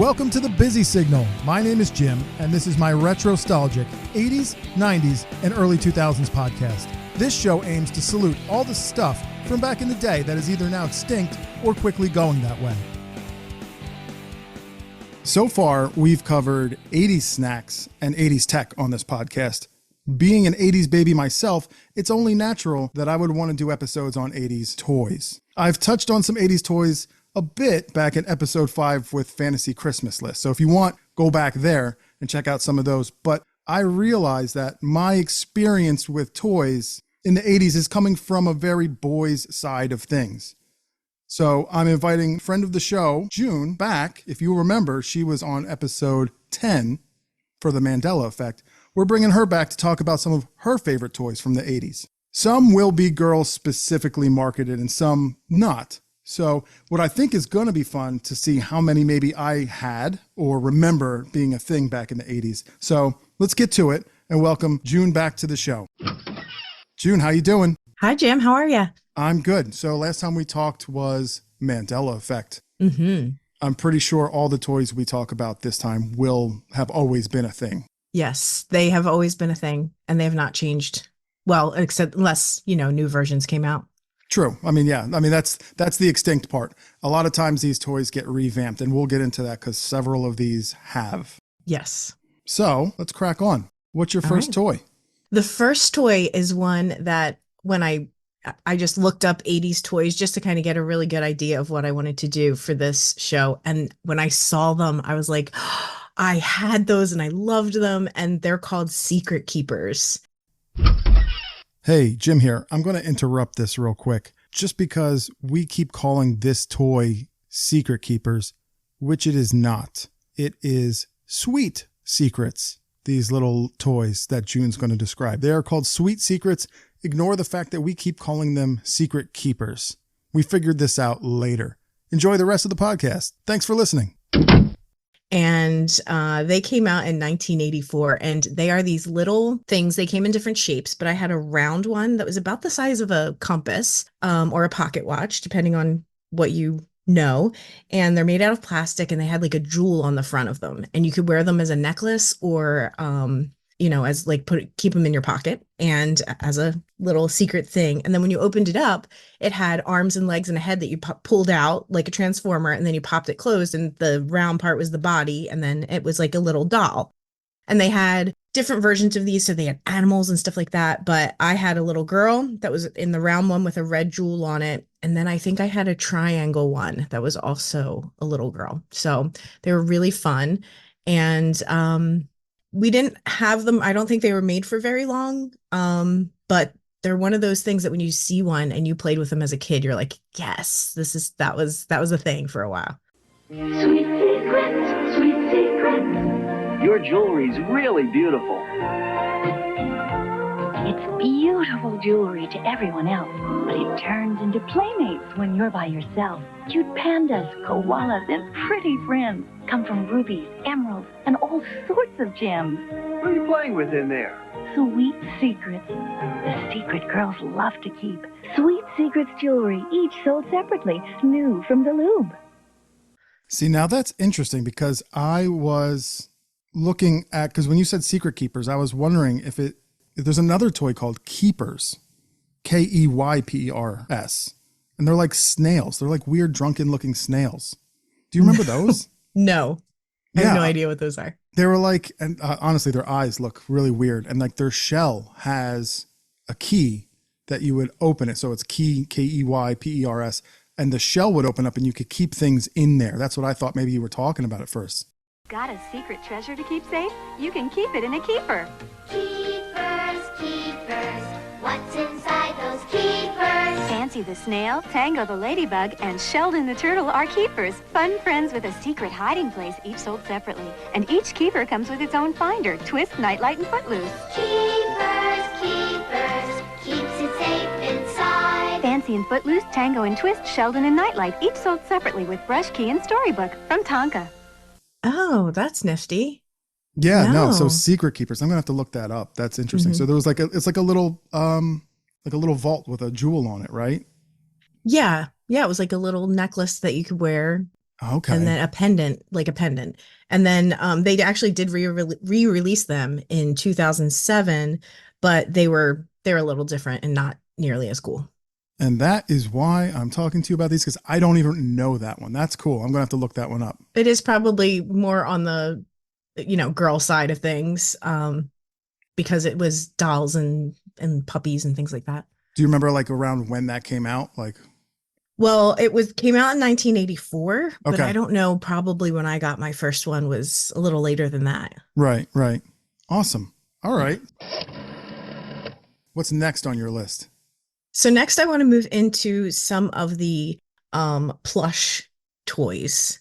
Welcome to the Busy Signal. My name is Jim, and this is my retrostalgic 80s, 90s, and early 2000s podcast. This show aims to salute all the stuff from back in the day that is either now extinct or quickly going that way. So far, we've covered 80s snacks and 80s tech on this podcast. Being an 80s baby myself, it's only natural that I would want to do episodes on 80s toys. I've touched on some 80s toys a bit back in episode 5 with Fantasy Christmas List. So if you want, go back there and check out some of those. But I realize that my experience with toys in the 80s is coming from a very boys side of things. So I'm inviting friend of the show, June, back. If you remember, she was on episode 10 for the Mandela Effect. We're bringing her back to talk about some of her favorite toys from the 80s. Some will be girls specifically marketed and some not. So what I think is going to be fun to see how many maybe I had or remember being a thing back in the 80s. So let's get to it and welcome June back to the show. June, how you doing? Hi, Jim. How are you? I'm good. So last time we talked was Mandela Effect. Mm-hmm. I'm pretty sure all the toys we talk about this time will have always been a thing. Yes, they have always been a thing and they have not changed. Well, except unless, new versions came out. True. That's the extinct part. A lot of times these toys get revamped, and we'll get into that because several of these have. Yes. So let's crack on. What's your first toy? The first toy is one that when I just looked up 80s toys just to kind of get a really good idea of what I wanted to do for this show. And when I saw them, I was like, oh, I had those and I loved them. And they're called Secret Keepers. Hey, Jim here. I'm going to interrupt this real quick just because we keep calling this toy Secret Keepers, which it is not. It is Sweet Secrets, these little toys that June's going to describe. They are called Sweet Secrets. Ignore the fact that we keep calling them Secret Keepers. We figured this out later. Enjoy the rest of the podcast. Thanks for listening. And they came out in 1984, and they are these little things. They came in different shapes, but I had a round one that was about the size of a compass or a pocket watch, depending on what you know. And they're made out of plastic, and they had like a jewel on the front of them. And you could wear them as a necklace or, as like keep them in your pocket and as a little secret thing. And then when you opened it up, it had arms and legs and a head that you pulled out like a transformer, and then you popped it closed, and the round part was the body, and then it was like a little doll. And they had different versions of these, so they had animals and stuff like that. But I had a little girl that was in the round one with a red jewel on it, and then I think I had a triangle one that was also a little girl. So they were really fun. And we didn't have them. I don't think they were made for very long. But they're one of those things that when you see one and you played with them as a kid, you're like, yes, that was a thing for a while. Sweet secrets, sweet secrets. Your jewelry's really beautiful. It's beautiful jewelry to everyone else, but it turns into playmates when you're by yourself. Cute pandas, koalas, and pretty friends come from rubies, emeralds, and all sorts of gems. What are you playing with in there? Sweet secrets. The secret girls love to keep. Sweet Secrets jewelry, each sold separately, new from the lube. See, now that's interesting because I was looking at, because when you said Secret Keepers, I was wondering if there's another toy called Keepers, Keypers, and they're like snails. They're like weird, drunken looking snails. Do you remember those? No. I have no idea what those are. They were like, and honestly, their eyes look really weird. And like their shell has a key that you would open it. So it's Keypers, and the shell would open up and you could keep things in there. That's what I thought maybe you were talking about at first. Got a secret treasure to keep safe? You can keep it in a keeper. Keepers, keepers, what's inside those keepers? Fancy the snail, Tango the ladybug, and Sheldon the turtle are keepers. Fun friends with a secret hiding place, each sold separately. And each keeper comes with its own finder, twist, nightlight, and footloose. Keepers, keepers, keeps it safe inside. Fancy and footloose, Tango and twist, Sheldon and nightlight, each sold separately with brush key and storybook from Tonka. Oh, that's nifty. Yeah, no. So Secret Keepers. I'm gonna have to look that up. That's interesting. Mm-hmm. So there was it's like a little vault with a jewel on it, right? Yeah. Yeah. It was like a little necklace that you could wear. Okay. and then a pendant, like a pendant. And then they actually did re-release them in 2007, but they were a little different and not nearly as cool. And that is why I'm talking to you about these, because I don't even know that one. That's cool. I'm going to have to look that one up. It is probably more on the, girl side of things, because it was dolls and puppies and things like that. Do you remember like around when that came out? Like, Well, came out in 1984, but Okay. I don't know. Probably when I got my first one was a little later than that. right. Awesome. All right. What's next on your list? So next, I want to move into some of the plush toys.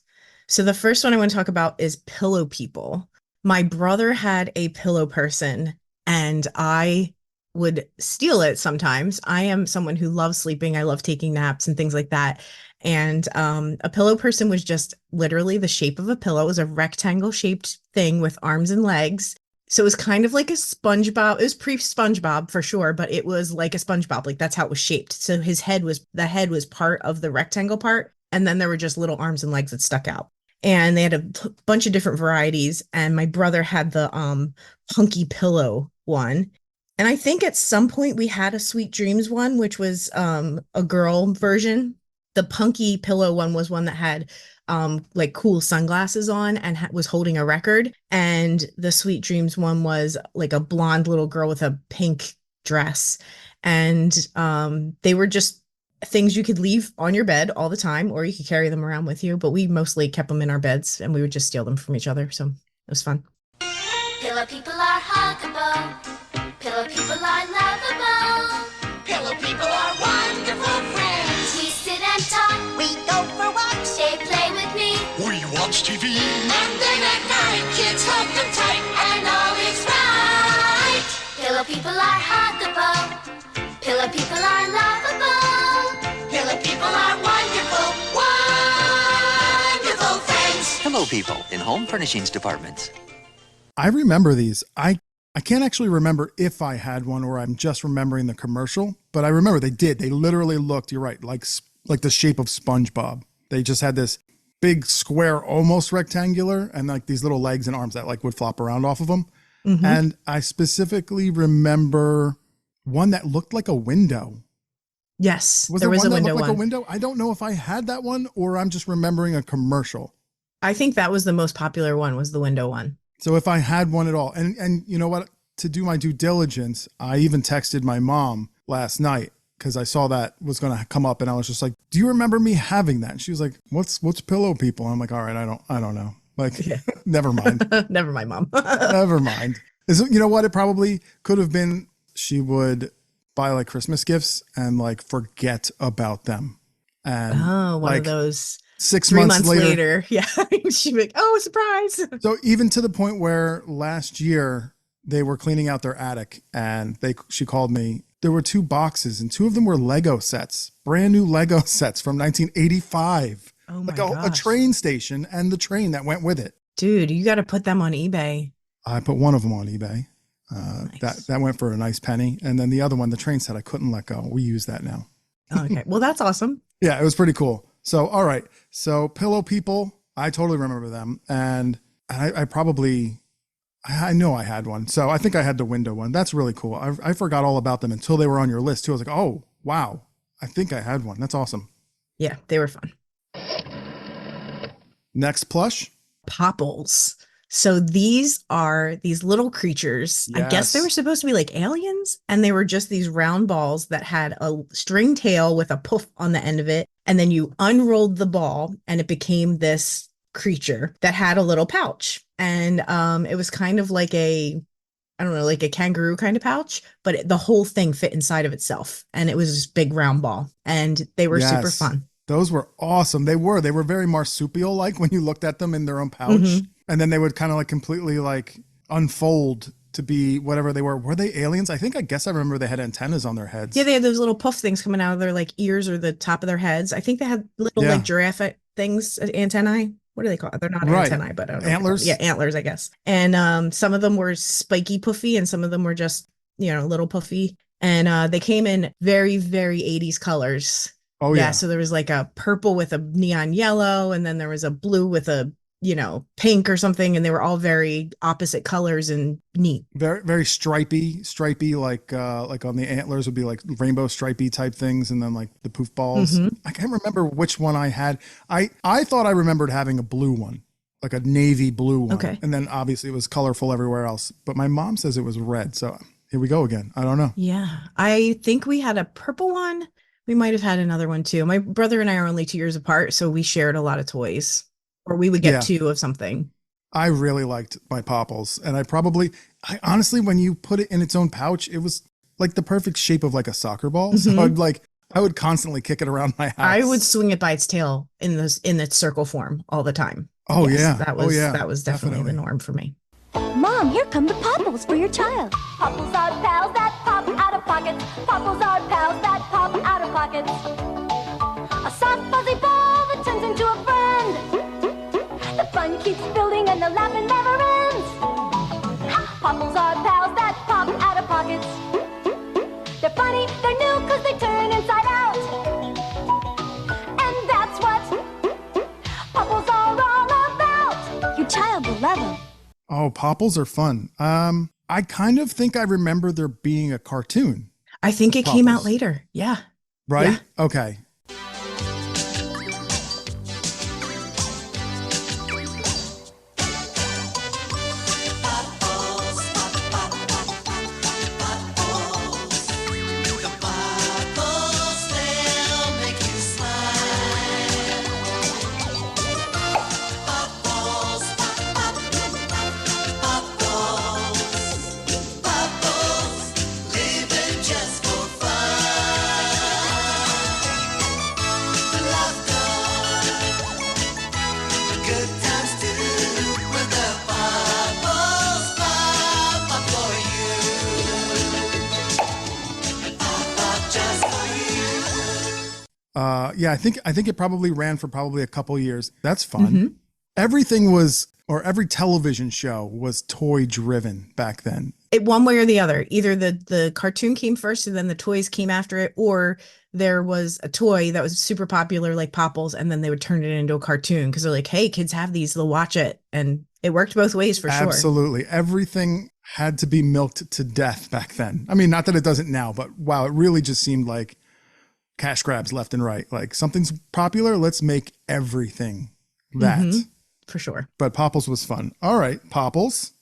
So the first one I want to talk about is pillow people. My brother had a pillow person, and I would steal it sometimes. I am someone who loves sleeping. I love taking naps and things like that. And a pillow person was just literally the shape of a pillow. It was a rectangle shaped thing with arms and legs. So it was kind of like a SpongeBob. It was pre-SpongeBob for sure, but it was like a SpongeBob. Like that's how it was shaped. So the head was part of the rectangle part. And then there were just little arms and legs that stuck out. And they had a bunch of different varieties. And my brother had the punky pillow one. And I think at some point we had a Sweet Dreams one, which was a girl version. The punky pillow one was one that had like cool sunglasses on and was holding a record. And the Sweet Dreams one was like a blonde little girl with a pink dress. And they were just things you could leave on your bed all the time, or you could carry them around with you. But we mostly kept them in our beds, and we would just steal them from each other. So it was fun. Pillow people are huggable. Pillow people are lovable. Pillow people are wonderful friends. We sit and talk. We go for walks. They play with me. We watch TV. And then at night, kids hug them tight, and all is right. Pillow people are huggable. Pillow people are lovable. Pillow people are wonderful, wonderful friends. Pillow people in home furnishings departments. I remember these. I can't actually remember if I had one or I'm just remembering the commercial, but I remember they did. They literally looked, you're right, like the shape of SpongeBob. They just had this big square, almost rectangular, and like these little legs and arms that like would flop around off of them. Mm-hmm. And I specifically remember one that looked like a window. Yes, Was there was one a that window looked like one. a window? I don't know if I had that one or I'm just remembering a commercial. I think that was the most popular one, was the window one. So if I had one at all, and you know what, to do my due diligence, I even texted my mom last night because I saw that was going to come up, and I was just like, "Do you remember me having that?" And she was like, "What's pillow people?" And I'm like, "All right, I don't know. Like, Yeah. never mind, Never mind, Mom. never mind." You know what? It probably could have been she would buy like Christmas gifts and like forget about them, and Oh, one like of those 6 3 months months later. later. Yeah. She'd be like, oh, surprise. So even to the point where last year they were cleaning out their attic, and she called me. There were 2 boxes, and 2 of them were Lego sets, brand new Lego sets from 1985. Oh my like a gosh. train station and the train that went with it. Dude, you got to put them on eBay. I put one of them on eBay. Nice. That went for a nice penny. And then the other one, the train set, I couldn't let go. We use that now. Okay. Well, that's awesome. Yeah, it was pretty cool. So, all right. So pillow people, I totally remember them. And I know I had one. So I think I had the window one. That's really cool. I forgot all about them until they were on your list too. I was like, oh, wow. I think I had one. That's awesome. Yeah, they were fun. Next plush. Popples. So these are these little creatures. I guess they Yes. were supposed to be like aliens, and they were just these round balls that had a string tail with a poof on the end of it. And then you unrolled the ball and it became this creature that had a little pouch. And it was kind of like I don't know, like a kangaroo kind of pouch, but the whole thing fit inside of itself. And it was this big round ball, and they were super Yes. fun. Those were awesome. They were very marsupial like when you looked at them in their own pouch. Mhm. And then they would kind of like completely like unfold to be whatever they were. Were they aliens? I guess I remember they had antennas on their heads. Yeah, they had those little puff things coming out of their like ears or the top of their heads. I think they had little Yeah. like giraffe things, antennae. What do they call it? They're not Right. antennae, but I don't know. Antlers? Yeah, antlers, I guess. And some of them were spiky puffy, and some of them were just, little puffy. And they came in very, very 80s colors. Oh, Yeah, yeah. so there was like a purple with a neon yellow, and then there was a blue with a, pink or something, and they were all very opposite colors and neat. Very, very stripy, like on the antlers would be like rainbow stripy type things, and then like the poof balls. Hmm. I can't remember which one I had. I thought I remembered having a blue one, like a navy blue one. Okay. And then obviously it was colorful everywhere else. But my mom says it was red. So here we go again. I don't know. Yeah, I think we had a purple one. We might have had another one too. My brother and I are only 2 years apart, so we shared a lot of toys, or we would get Yeah. two of something. I really liked my Popples. And I honestly, when you put it in its own pouch, it was like the perfect shape of like a soccer ball. So I would constantly kick it around my house. I would swing it by its tail in its circle form all the time. Oh, Yes, yeah. that Oh, was yeah. that was definitely the Definitely. norm for me. Mom, here come the Popples for your child. Popples are pals that pop out of pockets. Popples are pals that pop out of pockets. A soft fuzzy ball that turns into a friend. The fun keeps building and the laughing never ends. Popples are pals that pop out of pockets. They're funny, they're new, cause they turn inside out. And that's what Popples are all about. Your child will love them. Oh, Popples are fun. I kind of think I remember there being a cartoon, I think it came out Popples. later. Yeah. right? Yeah. Okay. Yeah, I think it probably ran for probably a couple years. That's fun. Everything was, or every television show was toy driven back then. It one way or the other. Either the cartoon came first and then the toys came after it, or there was a toy that was super popular like Popples, and then they would turn it into a cartoon because they're like, hey, kids have these, they'll watch it. And it worked both ways for sure. Absolutely. Everything had to be milked to death back then. I mean, not that it doesn't now, but wow, it really just seemed like cash grabs left and right. Like something's popular, let's make everything that. For sure. But Popples was fun. All right, Popples.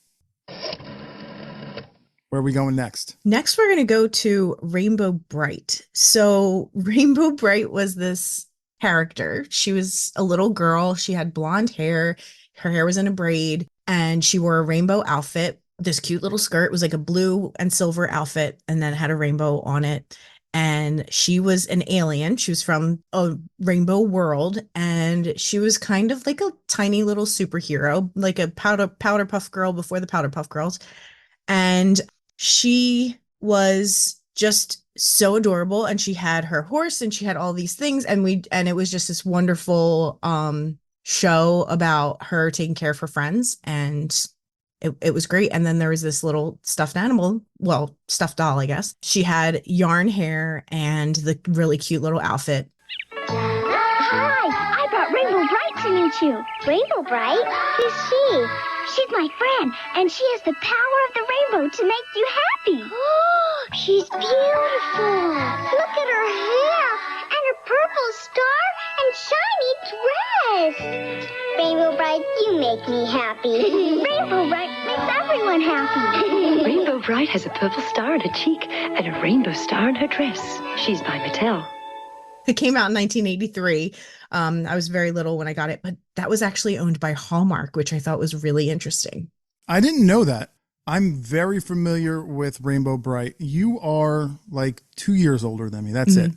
Where are we going next? Next, we're going to go to Rainbow Bright. So Rainbow Bright was this character. She was a little girl. She had blonde hair. Her hair was in a braid, and she wore a rainbow outfit. This cute little skirt was like a blue and silver outfit, and then had a rainbow on it. And she was an alien. She was from a rainbow world, and she was kind of like a tiny little superhero, like a Powderpuff Girl before the Powderpuff Girls. And she was just so adorable, and she had her horse, and she had all these things, and it was just this wonderful show about her taking care of her friends, and it was great. And then there was this little stuffed animal, well, stuffed doll, I guess. She had yarn hair and the really cute little outfit. Hi, I brought Rainbow Bright to meet you. Rainbow Bright? Who's she? She's my friend, and she has the power of the rainbow to make you happy. Oh, she's beautiful. Look at her hair, and her purple star, and shiny dress. Rainbow Bright, you make me happy. Rainbow Bright makes everyone happy. Rainbow Bright has a purple star on her cheek and a rainbow star on her dress. She's by Mattel. It came out in 1983. I was very little when I got it, but that was actually owned by Hallmark, which I thought was really interesting. I didn't know that. I'm very familiar with Rainbow Bright. You are like 2 years older than me. That's it.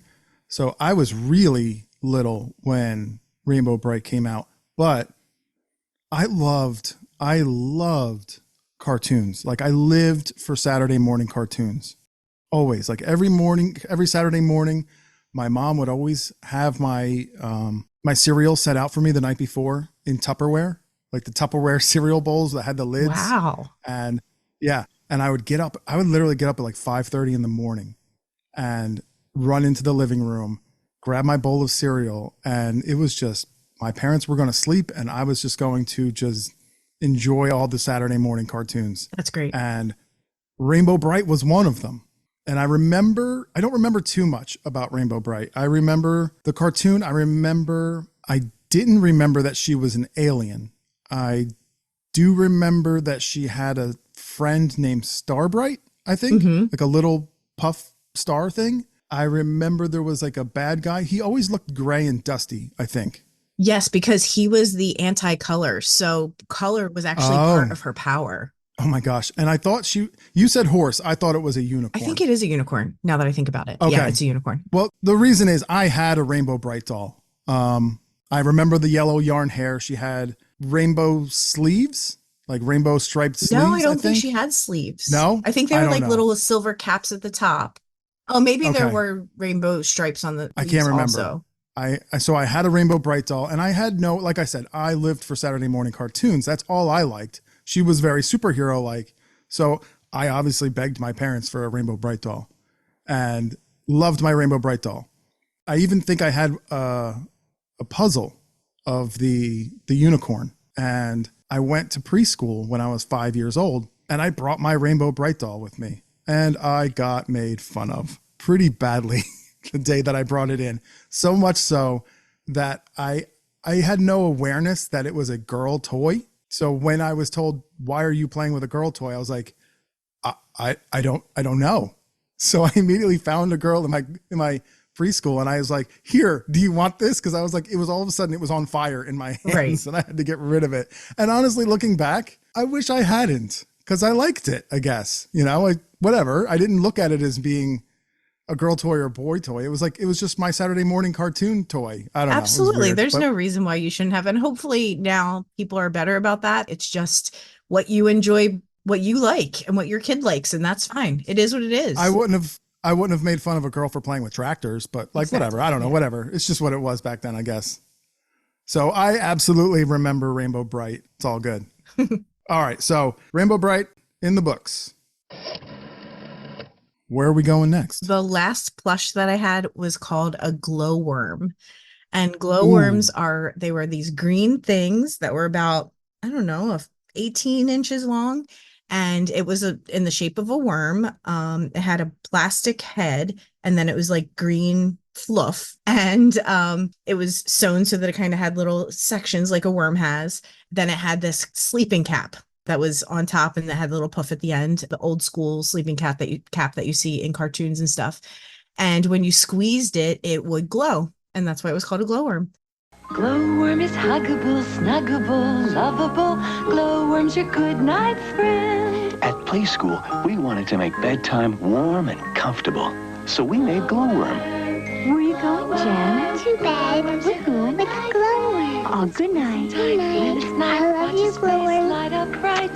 So I was really little when Rainbow Bright came out, but I loved cartoons. Like I lived for Saturday morning cartoons. Always, like every Saturday morning, my mom would always have my my cereal set out for me the night before in Tupperware, like the Tupperware cereal bowls that had the lids. Wow. And yeah, and I would literally get up at like 5:30 in the morning and run into the living room, grab my bowl of cereal, and it was just, my parents were going to sleep and I was just going to just enjoy all the Saturday morning cartoons. That's great. And Rainbow Bright was one of them. And I don't remember too much about Rainbow Bright. I remember the cartoon. I didn't remember that she was an alien. I do remember that she had a friend named Starbright, I think, like a little puff star thing. I remember there was like a bad guy. He always looked gray and dusty, I think. Yes, because he was the anti-color. So color was actually part of her power. Oh my gosh. And I thought you said horse. I thought it was a unicorn. I think it is a unicorn now that I think about it. Okay. Yeah, it's a unicorn. Well, the reason is I had a Rainbow Bright doll. I remember the yellow yarn hair. She had rainbow sleeves, like rainbow striped sleeves. No, I don't think she had sleeves. No? I think they were like little silver caps at the top. Oh, maybe there were rainbow stripes on the I can't remember. Also. So I had a Rainbow Bright doll, and I had like I said, I lived for Saturday morning cartoons. That's all I liked. She was very superhero-like. So I obviously begged my parents for a Rainbow Bright doll and loved my Rainbow Bright doll. I even think I had a puzzle of the unicorn. And I went to preschool when I was 5 years old, and I brought my Rainbow Bright doll with me. And I got made fun of pretty badly the day that I brought it in. So much so that I had no awareness that it was a girl toy. So when I was told, why are you playing with a girl toy? I was like, I don't know. So I immediately found a girl in my preschool, and I was like, here, do you want this? Because I was like, it was all of a sudden it was on fire in my hands, and I had to get rid of it. And honestly, looking back, I wish I hadn't, because I liked it, I guess. Whatever. I didn't look at it as being a girl toy or a boy toy. It was just my Saturday morning cartoon toy. I don't know. Absolutely. There's no reason why you shouldn't have. And hopefully now people are better about that. It's just what you enjoy, what you like, and what your kid likes. And that's fine. It is what it is. I wouldn't have made fun of a girl for playing with tractors, but whatever. I don't know, whatever. It's just what it was back then, I guess. So I absolutely remember Rainbow Bright. It's all good. All right. So Rainbow Bright in the books. Where are we going next? The last plush that I had was called a glowworm. And glowworms they were these green things that were about, 18 inches long. And it was in the shape of a worm. It had a plastic head, and then it was like green fluff. And it was sewn so that it kind of had little sections like a worm has. Then it had this sleeping cap that was on top, and that had a little puff at the end, the old school sleeping cap that you see in cartoons and stuff. And when you squeezed it, it would glow. And that's why it was called a glowworm. Glowworm is huggable, snuggable, lovable. Glowworm's your good night's friend. At Play School, we wanted to make bedtime warm and comfortable. So we made Glowworm. Where are you going, Jen? To bed. With whom? With a glowworm. Oh, good night. Good night. I love you, glowworm. Light up bright.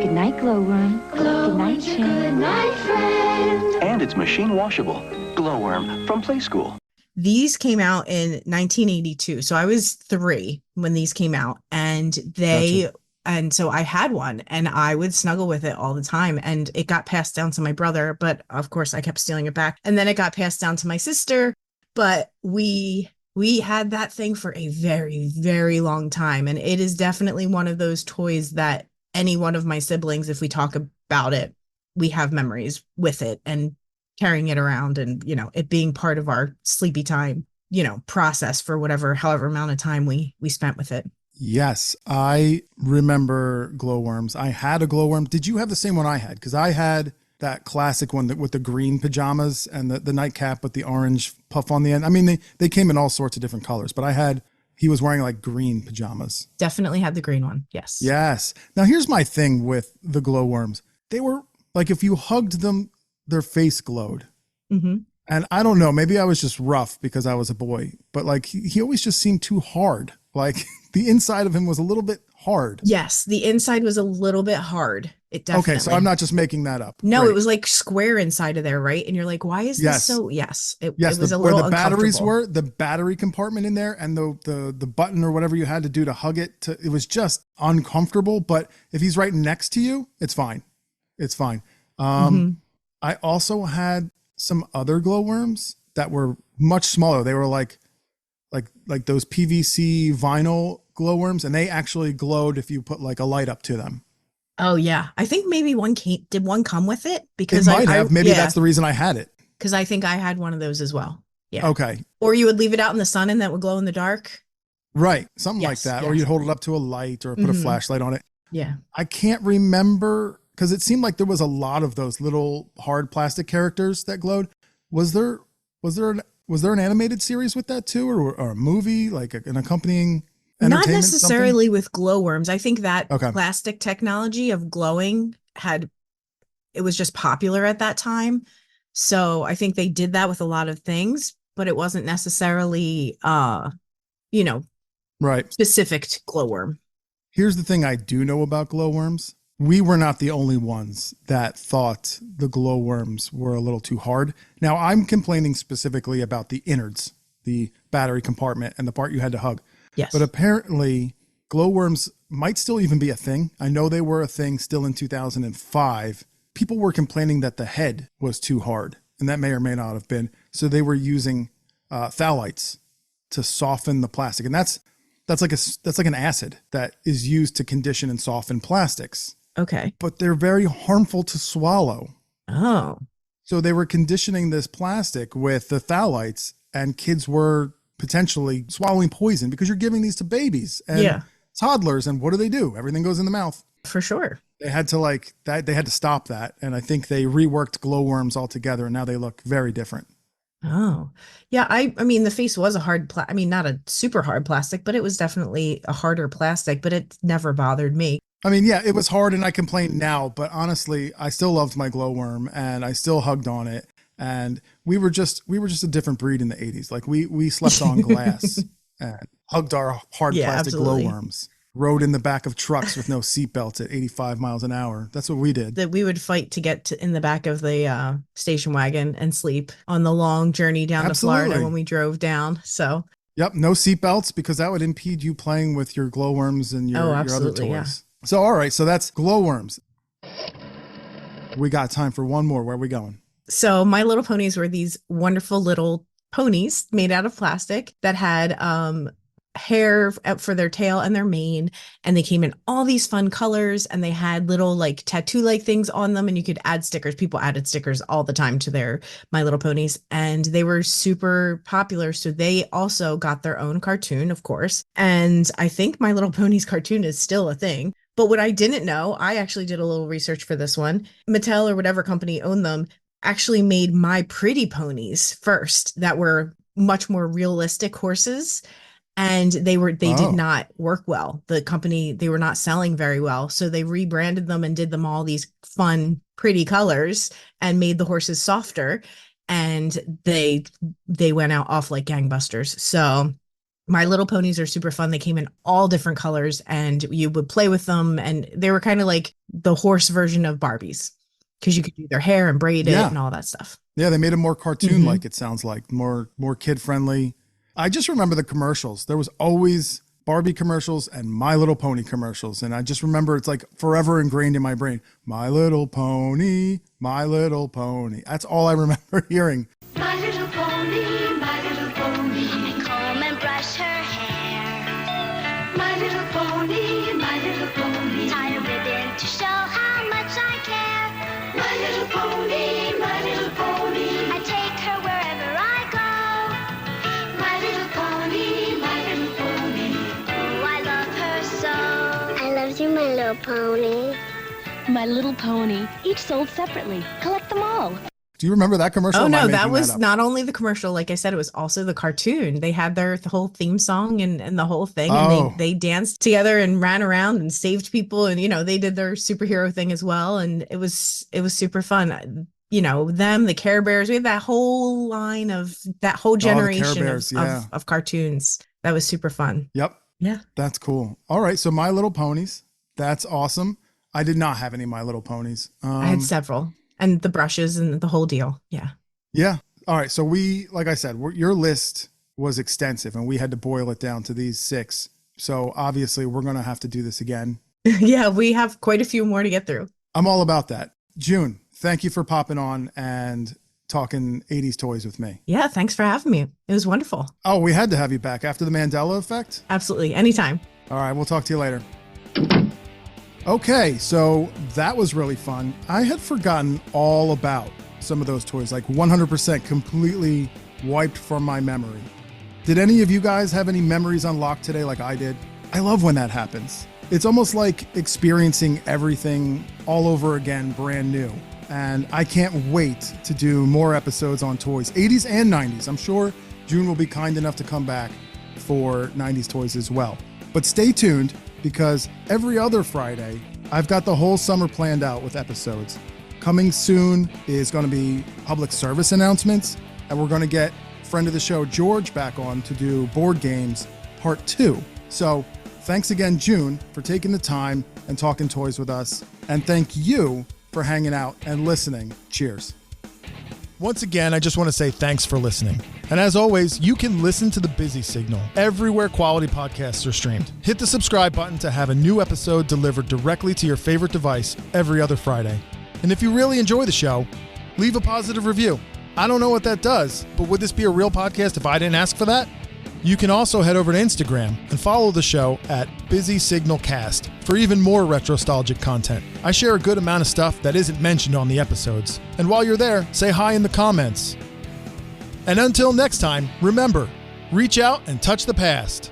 Good night, glowworm. Good night, Jen. Good night, friend. And it's machine washable. Glowworm from Play School. These came out in 1982. So I was 3 when these came out, and so I had one, and I would snuggle with it all the time. And it got passed down to my brother, but of course I kept stealing it back. And then it got passed down to my sister, but we had that thing for a very, very long time. And it is definitely one of those toys that any one of my siblings, if we talk about it, we have memories with it and carrying it around, and, it being part of our sleepy time, process for however amount of time we spent with it. Yes, I remember glowworms. I had a glowworm. Did you have the same one I had? Because I had that classic one with the green pajamas and the nightcap with the orange puff on the end. I mean, they came in all sorts of different colors, but he was wearing like green pajamas. Definitely had the green one. Yes. Yes. Now here's my thing with the glowworms. They were like, if you hugged them, their face glowed. Mm-hmm. And I don't know, maybe I was just rough because I was a boy, but like he always just seemed too hard. Like the inside of him was a little bit hard. Yes, the inside was a little bit hard. It definitely. Okay, so I'm not just making that up. No, Great. It was like square inside of there, right? And you're like, why is this so? Yes, it was a little where the batteries uncomfortable. were, the battery compartment in there, and the button or whatever you had to do to hug it. It was just uncomfortable. But if he's right next to you, it's fine. It's fine. I also had some other glowworms that were much smaller. They were like those PVC vinyl glowworms, and they actually glowed if you put like a light up to them. Oh yeah, I think maybe did one come with it? Because it might have. Maybe that's the reason I had it. Because I think I had one of those as well. Yeah. Okay. Or you would leave it out in the sun and that would glow in the dark. Right. Something like that. Or you'd hold it up to a light or put a flashlight on it. Yeah. I can't remember because it seemed like there was a lot of those little hard plastic characters that glowed. Was there an animated series with that too, or a movie, like an accompanying entertainment? Not necessarily something? with glowworms. I think that Okay. plastic technology of glowing it was just popular at that time. So I think they did that with a lot of things, but it wasn't necessarily, right, specific to glowworm. Here's the thing I do know about glowworms. We were not the only ones that thought the glowworms were a little too hard. Now, I'm complaining specifically about the innards, the battery compartment, and the part you had to hug. Yes. But apparently, glowworms might still even be a thing. I know they were a thing still in 2005. People were complaining that the head was too hard, and that may or may not have been. So they were using phthalates to soften the plastic. And that's like an acid that is used to condition and soften plastics. Okay. But they're very harmful to swallow. Oh. So they were conditioning this plastic with the phthalates, and kids were potentially swallowing poison because you're giving these to babies and toddlers. And what do? Everything goes in the mouth. For sure. They had to they had to stop that. And I think they reworked glowworms altogether, and now they look very different. Oh, yeah. I mean, the face was a hard, not a super hard plastic, but it was definitely a harder plastic, but it never bothered me. I mean, yeah, it was hard and I complain now, but honestly, I still loved my glowworm and I still hugged on it. And we were just a different breed in the 80s. Like we slept on glass and hugged our hard plastic glowworms. Rode in the back of trucks with no seatbelts at 85 miles an hour. That's what we did. That we would fight to get in the back of the station wagon and sleep on the long journey down to Florida when we drove down. So, yep, no seatbelts because that would impede you playing with your glowworms and your other toys. Yeah. So, all right, so that's glowworms. We got time for one more. Where are we going? So, My Little Ponies were these wonderful little ponies made out of plastic that had hair for their tail and their mane, and they came in all these fun colors, and they had little like tattoo like things on them, and you could add stickers. People added stickers all the time to their My Little Ponies, and they were super popular. So they also got their own cartoon, of course, and I think My Little Ponies cartoon is still a thing. But what I didn't know, I actually did a little research for this one. Mattel or whatever company owned them actually made My Pretty Ponies first, that were much more realistic horses. And they did not work well. The company, they were not selling very well. So they rebranded them and did them all these fun, pretty colors and made the horses softer. And they went off like gangbusters. So My Little Ponies are super fun. They came in all different colors and you would play with them. And they were kind of like the horse version of Barbies because you could do their hair and braid it and all that stuff. Yeah, they made them more cartoon-like, it sounds like, more kid-friendly. I just remember the commercials. There was always Barbie commercials and My Little Pony commercials. And I just remember it's like forever ingrained in my brain. My Little Pony, My Little Pony. That's all I remember hearing. My little pony, my little pony. I comb and brush her hair. My little pony, my little pony. Tie a ribbon to show how much I care. My little pony, my little pony. I take her wherever I go. My little pony, my little pony. Oh, I love her so. I love you, my little pony. My Little Pony, each sold separately. Collect them all. Do you remember that commercial? Oh, no, that was not only the commercial. Like I said, it was also the cartoon. They had the whole theme song and the whole thing. And they danced together and ran around and saved people. And, they did their superhero thing as well. And it was super fun. Them, the Care Bears, we had that whole line of that whole generation of cartoons. That was super fun. Yep. Yeah. That's cool. All right. So My Little Ponies. That's awesome. I did not have any My Little Ponies. I had several. And the brushes and the whole deal. Yeah. Yeah. All right. So like I said, your list was extensive and we had to boil it down to these 6. So obviously we're going to have to do this again. Yeah. We have quite a few more to get through. I'm all about that. June, thank you for popping on and talking 80s toys with me. Yeah, thanks for having me. It was wonderful. Oh, we had to have you back after the Mandela Effect? Absolutely. Anytime. All right, we'll talk to you later. Okay, so that was really fun. I had forgotten all about some of those toys, like 100% completely wiped from my memory. Did any of you guys have any memories unlocked today like I did? I love when that happens. It's almost like experiencing everything all over again, brand new. And I can't wait to do more episodes on toys, 80s and 90s. I'm sure June will be kind enough to come back for 90s toys as well. But stay tuned, because every other Friday, I've got the whole summer planned out with episodes. Coming soon is going to be public service announcements, and we're going to get friend of the show, George, back on to do board games part 2. So thanks again, June, for taking the time and talking toys with us. And thank you for hanging out and listening. Cheers. Once again, I just want to say thanks for listening. And as always, you can listen to The Busy Signal everywhere quality podcasts are streamed. Hit the subscribe button to have a new episode delivered directly to your favorite device every other Friday. And if you really enjoy the show, leave a positive review. I don't know what that does, but would this be a real podcast if I didn't ask for that? You can also head over to Instagram and follow the show at Busy Signal Cast for even more retrostalgic content. I share a good amount of stuff that isn't mentioned on the episodes. And while you're there, say hi in the comments. And until next time, remember, reach out and touch the past.